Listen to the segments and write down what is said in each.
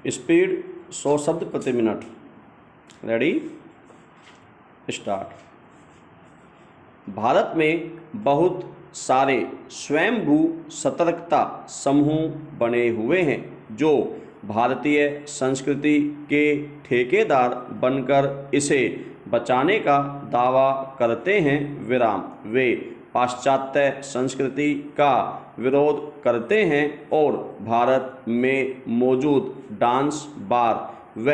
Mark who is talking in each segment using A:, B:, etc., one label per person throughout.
A: Speed 100 शब्द प्रति minute. Ready, start. Bharat में बहुत सारे स्वयंभू सतर्कता समूह बने हुए हैं जो भारतीय संस्कृति के ठेकेदार बनकर इसे बचाने का दावा करते हैं। विराम, वे पाश्चात्य संस्कृति का विरोध करते हैं और भारत में मौजूद डांस बार व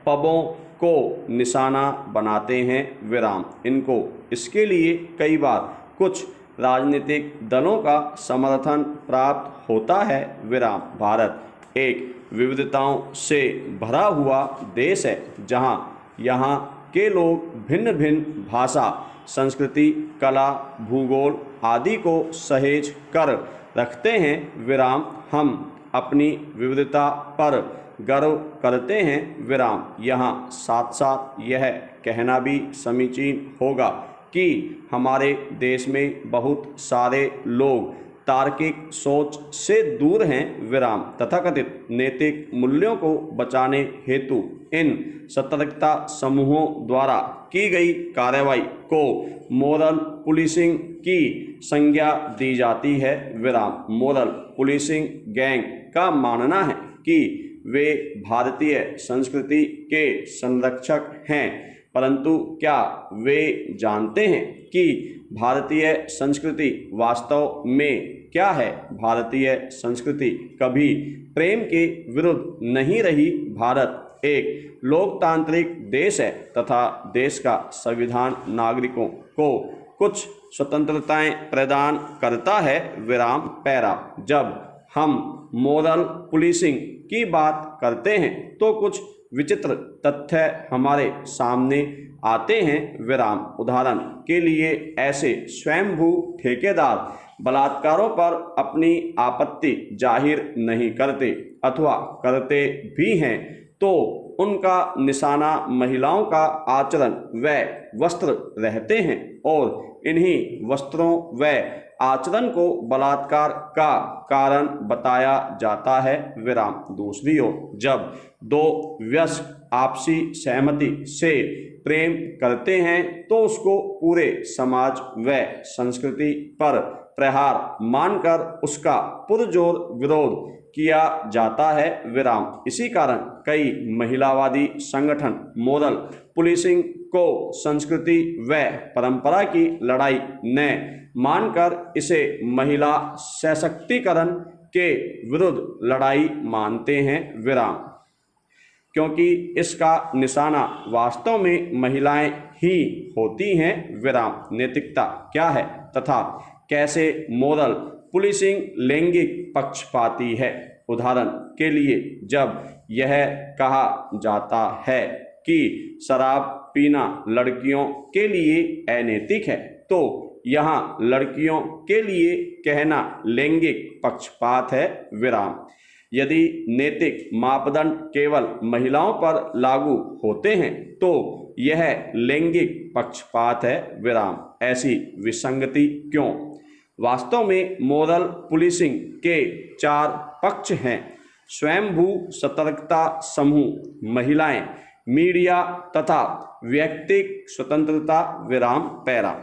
A: पबों को निशाना बनाते हैं। विराम, इनको इसके लिए कई बार कुछ राजनीतिक दलों का समर्थन प्राप्त होता है। विराम, भारत एक विविधताओं से भरा हुआ देश है जहां यहाँ के लोग भिन्न भिन्न भाषा, संस्कृति, कला, भूगोल आदि को सहेज कर रखते हैं। विराम, हम अपनी विविधता पर गर्व करते हैं। विराम, यहाँ साथ साथ यह कहना भी समीचीन होगा कि हमारे देश में बहुत सारे लोग तार्किक सोच से दूर हैं। विराम, तथाकथित नैतिक मूल्यों को बचाने हेतु इन सतर्कता समूहों द्वारा की गई कार्रवाई को मोरल पुलिसिंग की संज्ञा दी जाती है। विराम, मोरल पुलिसिंग गैंग का मानना है कि वे भारतीय संस्कृति के संरक्षक हैं, परंतु क्या वे जानते हैं कि भारतीय संस्कृति वास्तव में क्या है? भारतीय संस्कृति कभी प्रेम के विरुद्ध नहीं रही। भारत एक लोकतांत्रिक देश है तथा देश का संविधान नागरिकों को कुछ स्वतंत्रताएं प्रदान करता है। विराम, पैरा, जब हम मोरल पुलिसिंग की बात करते हैं तो कुछ विचित्र तथ्य हमारे सामने आते हैं। विराम, उदाहरण के लिए ऐसे स्वयंभू ठेकेदार बलात्कारों पर अपनी आपत्ति जाहिर नहीं करते अथवा करते भी हैं तो उनका निशाना महिलाओं का आचरण व वस्त्र रहते हैं और इन्हीं वस्त्रों व आचरण को बलात्कार का कारण बताया जाता है। विराम, दूसरी ओर जब दो वयस्क आपसी सहमति से प्रेम करते हैं तो उसको पूरे समाज व संस्कृति पर प्रहार मानकर उसका पुरजोर विरोध किया जाता है। विराम, इसी कारण कई महिलावादी संगठन मोरल पुलिसिंग को संस्कृति व परंपरा की लड़ाई न मानकर इसे महिला सशक्तिकरण के विरुद्ध लड़ाई मानते हैं। विराम, क्योंकि इसका निशाना वास्तव में महिलाएं ही होती हैं। विराम, नैतिकता क्या है तथा कैसे मोरल पुलिसिंग लैंगिक पक्षपाती है? उदाहरण के लिए जब यह कहा जाता है कि शराब पीना लड़कियों के लिए अनैतिक है तो यहाँ लड़कियों के लिए कहना लैंगिक पक्षपात है। विराम, यदि नैतिक मापदंड केवल महिलाओं पर लागू होते हैं तो यह लैंगिक पक्षपात है। विराम, ऐसी विसंगति क्यों? वास्तव में मोरल पुलिसिंग के चार पक्ष हैं: स्वयंभू सतर्कता समूह, महिलाएं, मीडिया तथा व्यक्तिक स्वतंत्रता। विराम, पैरा,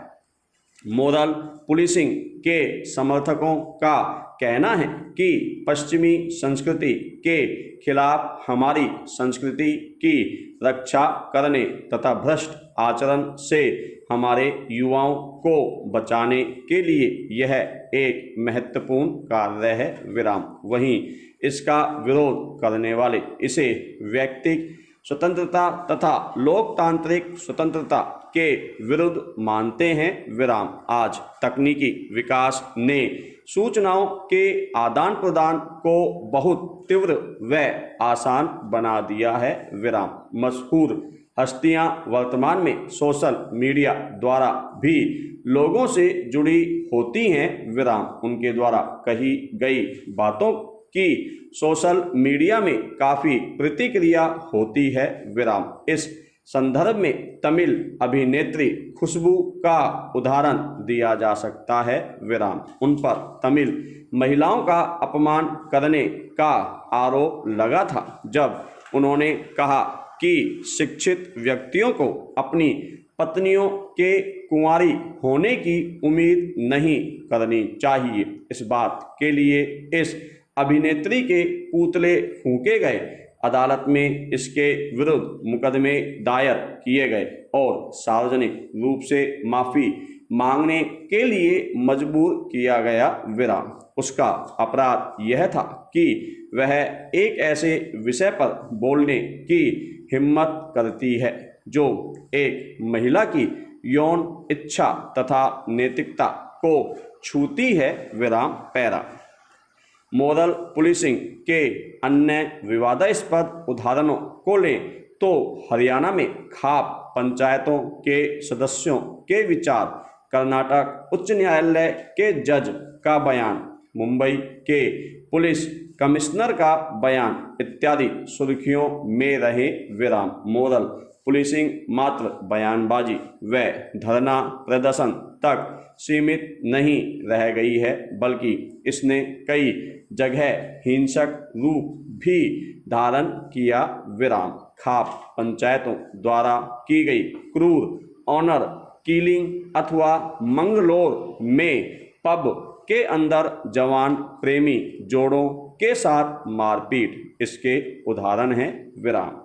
A: मोरल पुलिसिंग के समर्थकों का कहना है कि पश्चिमी संस्कृति के खिलाफ हमारी संस्कृति की रक्षा करने तथा भ्रष्ट आचरण से हमारे युवाओं को बचाने के लिए यह एक महत्वपूर्ण कार्य है। विराम, वहीं इसका विरोध करने वाले इसे व्यक्तिक स्वतंत्रता तथा लोकतांत्रिक स्वतंत्रता के विरुद्ध मानते हैं। विराम, आज तकनीकी विकास ने सूचनाओं के आदान प्रदान को बहुत तीव्र व आसान बना दिया है। विराम, मशहूर हस्तियां वर्तमान में सोशल मीडिया द्वारा भी लोगों से जुड़ी होती हैं। विराम, उनके द्वारा कही गई बातों की सोशल मीडिया में काफ़ी प्रतिक्रिया होती है। विराम, इस संदर्भ में तमिल अभिनेत्री खुशबू का उदाहरण दिया जा सकता है विराम। उन पर तमिल महिलाओं का अपमान करने का आरोप लगा था जब उन्होंने कहा कि शिक्षित व्यक्तियों को अपनी पत्नियों के कुंवारी होने की उम्मीद नहीं करनी चाहिए। इस बात के लिए इस अभिनेत्री के पुतले फूंके गए, अदालत में इसके विरुद्ध मुकदमे दायर किए गए और सार्वजनिक रूप से माफ़ी मांगने के लिए मजबूर किया गया विराम। उसका अपराध यह था कि वह एक ऐसे विषय पर बोलने की हिम्मत करती है जो एक महिला की यौन इच्छा तथा नैतिकता को छूती है विराम पैरा। मोरल पुलिसिंग के अन्य विवादास्पद उदाहरणों को लें तो हरियाणा में खाप पंचायतों के सदस्यों के विचार, कर्नाटक उच्च न्यायालय के जज का बयान, मुंबई के पुलिस कमिश्नर का बयान इत्यादि सुर्खियों में रहे विराम। मोरल पुलिसिंग मात्र बयानबाजी व धरना प्रदर्शन तक सीमित नहीं रह गई है, बल्कि इसने कई जगह हिंसक रूप भी धारण किया विराम। खाप पंचायतों द्वारा की गई क्रूर ऑनर किलिंग अथवा मंगलोर में पब के अंदर जवान प्रेमी जोड़ों के साथ मारपीट इसके उदाहरण हैं विराम।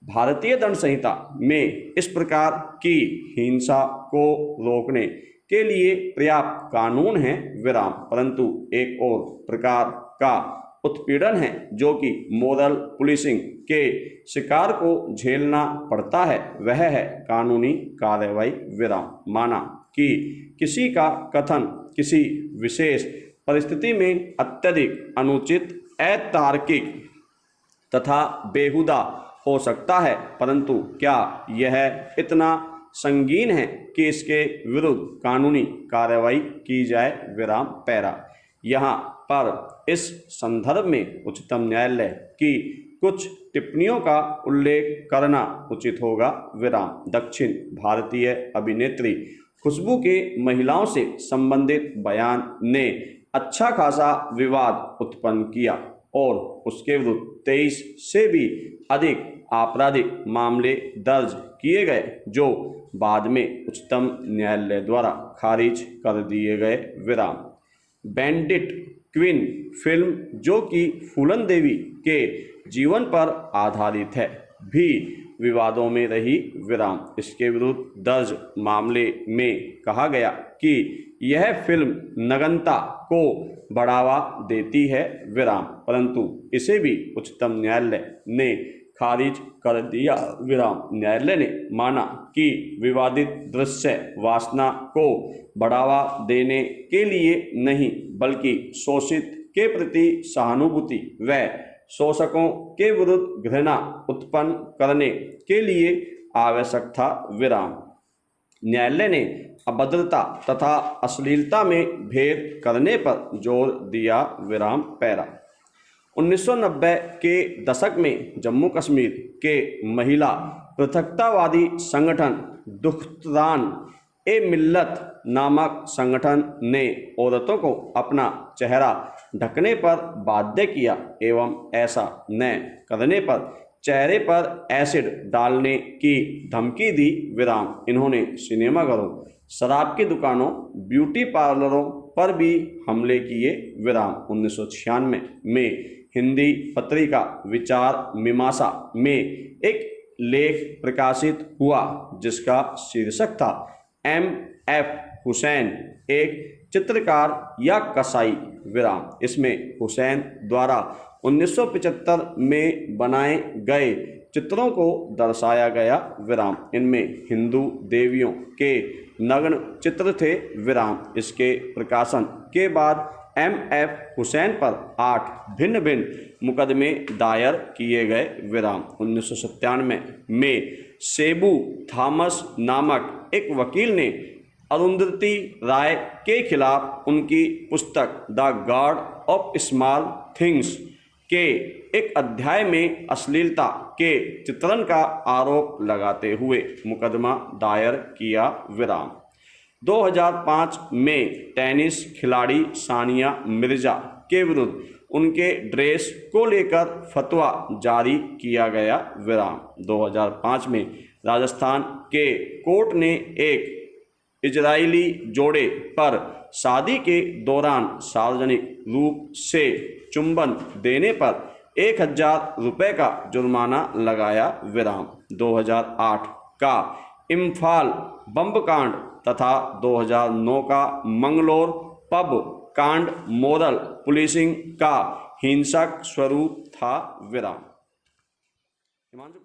A: भारतीय दंड संहिता में इस प्रकार की हिंसा को रोकने के लिए पर्याप्त कानून है विराम, परंतु एक और प्रकार का उत्पीड़न है जो कि मोरल पुलिसिंग के शिकार को झेलना पड़ता है, वह है कानूनी कार्रवाई विराम। माना कि किसी का कथन किसी विशेष परिस्थिति में अत्यधिक अनुचित, अतार्किक तथा बेहुदा हो सकता है, परंतु क्या यह इतना संगीन है कि इसके विरुद्ध कानूनी कार्रवाई की जाए विराम पैरा। यहाँ पर इस संदर्भ में उच्चतम न्यायालय की कुछ टिप्पणियों का उल्लेख करना उचित होगा विराम। दक्षिण भारतीय अभिनेत्री खुशबू के महिलाओं से संबंधित बयान ने अच्छा खासा विवाद उत्पन्न किया और उसके विरुद्ध 23 से भी अधिक आपराधिक मामले दर्ज किए गए, जो बाद में उच्चतम न्यायालय द्वारा खारिज कर दिए गए विराम। बैंडिट क्वीन फिल्म, जो कि फूलन देवी के जीवन पर आधारित है, भी विवादों में रही विराम। इसके विरुद्ध दर्ज मामले में कहा गया कि यह फिल्म नग्नता को बढ़ावा देती है विराम, परंतु इसे भी उच्चतम न्यायालय ने खारिज कर दिया विराम। न्यायालय ने माना कि विवादित दृश्य वासना को बढ़ावा देने के लिए नहीं, बल्कि शोषित के प्रति सहानुभूति व शोषकों के विरुद्ध घृणा उत्पन्न करने के लिए आवश्यक था विराम। न्यायालय ने अभद्रता तथा अश्लीलता में भेद करने पर जोर दिया विराम पैरा। 1990 के दशक में जम्मू कश्मीर के महिला पृथकतावादी संगठन दुख्तान ए मिल्लत नामक संगठन ने औरतों को अपना चेहरा ढकने पर बाध्य किया एवं ऐसा न करने पर चेहरे पर एसिड डालने की धमकी दी विराम। इन्होंने सिनेमाघरों, शराब की दुकानों, ब्यूटी पार्लरों पर भी हमले किए विराम। 1996 में हिंदी पत्रिका विचार मीमांसा में एक लेख प्रकाशित हुआ जिसका शीर्षक था M.F. हुसैन एक चित्रकार या कसाई विराम। इसमें हुसैन द्वारा 1975 में बनाए गए चित्रों को दर्शाया गया विराम। इनमें हिंदू देवियों के नग्न चित्र थे विराम। इसके प्रकाशन के बाद M.F. हुसैन पर 8 भिन्न भिन्न मुकदमे दायर किए गए विराम। 1997 में सेबू थॉमस नामक एक वकील ने अरुंधति राय के खिलाफ उनकी पुस्तक the God of small things के एक अध्याय में अश्लीलता के चित्रण का आरोप लगाते हुए मुकदमा दायर किया, विराम। 2005 में टेनिस खिलाड़ी सानिया मिर्जा के विरुद्ध उनके ड्रेस को लेकर फतवा जारी किया गया, विराम। 2005 में राजस्थान के कोर्ट ने एक इजरायली जोड़े पर शादी के दौरान सार्वजनिक रूप से चुंबन देने पर 1000 रुपये का जुर्माना लगाया, विराम। 2008 का इम्फाल बम कांड तथा 2009 का मंगलोर पब कांड मॉरल पुलिसिंग का हिंसक स्वरूप था, विराम। हिमांशु